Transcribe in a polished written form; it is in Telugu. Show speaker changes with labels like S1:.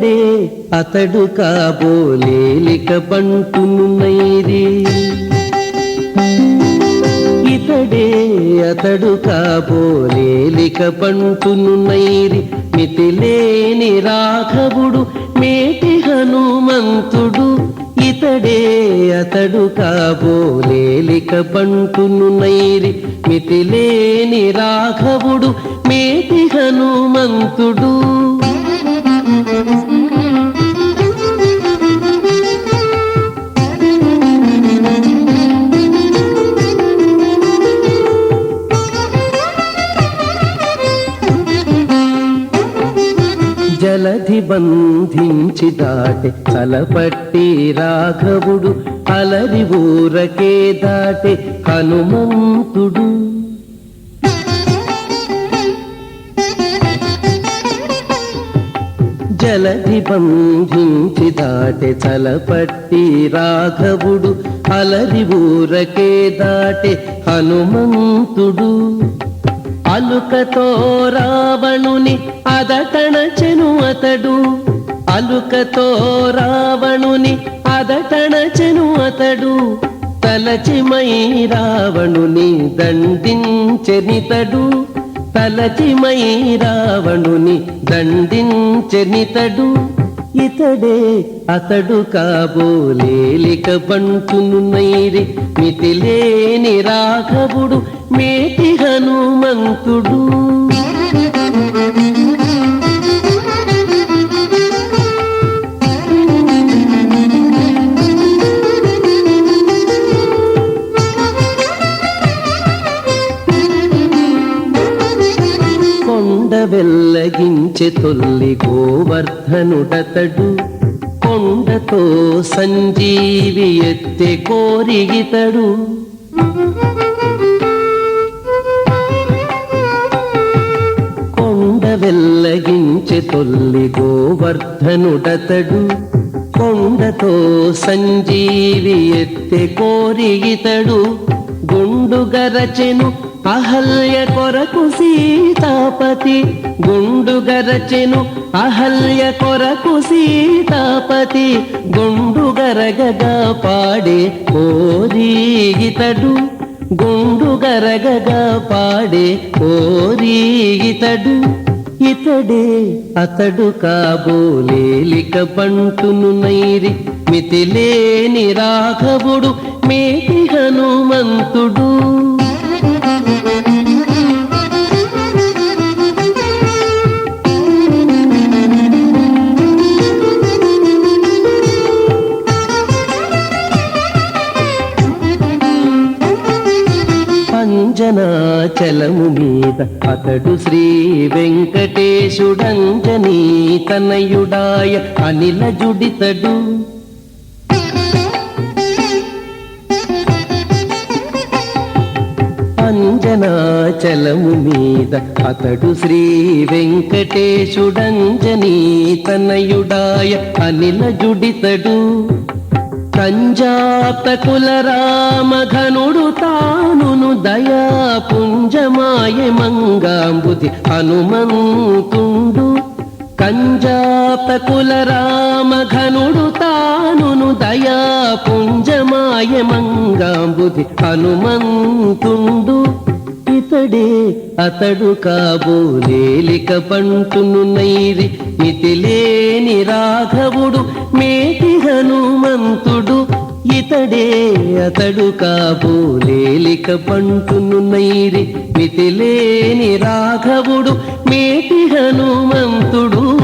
S1: ఇతడే అతడు కాబోలేలిక బంటునున్నైరి. ఇతడే అతడు కాబోలేలిక బంటునున్నైరి. మితిలేని రాఘవుడు మేటి హనుమంతుడు. ఇతడే అతడు కాబోలేలిక బంటునున్నైరి. మితిలేని రాఘవుడు మేటి హనుమంతుడు. జలధి బంధించి దాటే తలపట్టి రాఘవుడు. అలరి ఊరకే దాటే హనుమంతుడు. జలధి బంధించి దాటే తలపట్టి రాఘవుడు. అలరి ఊరకే దాటే హనుమంతుడు. అలుకతో రావణుని అదటణచెను అతడు. అలుకతో రావణుని అదటణచెను అతడు. తలచిమై రావణుని దండించెనితడు. తలచిమై రావణుని దండించెనితడు. ఇతడే అతడు కాబోలేలిక బంటునున్నైరి. మితిలేని రాఘవుడు మేటి హనుమంతుడు. కొండ వెల్లగించె తొల్లి గోవర్ధనుడతడు. కొండతో సంజీవి ఎత్తె కోరిగితడు. కొండ వెల్లగించె తొల్లి గోవర్ధనుడతడు. కొండతో సంజీవి ఎత్తె కోరిగితడు. గుండుగరచెను అహల్య కొరకు సీతాపతి. గుండుగరచెను అహల్య కొరకు సీతాపతి. గుండుగరగగా పాడే కోరిగితడు. గుండుగరగగా పాడే కోరిగితడు. ఇతడే అతడు కాబోలేలిక బంటునున్నైరి. మితిలేని రాఘవుడు మేటి హనుమంతుడు. అంజనాచలము మీద అతడు శ్రీ వెంకటేశుడంజనీ తనయుడాయ అనిలజుడితడు. అంజనాచలము మీద అతడు శ్రీ వెంకటేశుడంజనీ తనయుడాయ అనిలజుడితడు. కంజాప్తకుల రామఘనుడు తానును దయా పుంజమాయ మంగాంబుది హనుమంతుండు. కంజాప్తకుల రామఘనుడు తానును దయా పుంజమాయ మంగాంబుది హనుమంతుండు. ఇతడే అతడు కాబోలేలిక బంటునున్నైరి. మితిలేని రాఘవుడు మేటి హనుమంతుడు. ఇతడే అతడు కాబోలేలిక బంటునున్నైరి. మితిలేని రాఘవుడు మేటి హనుమంతుడు.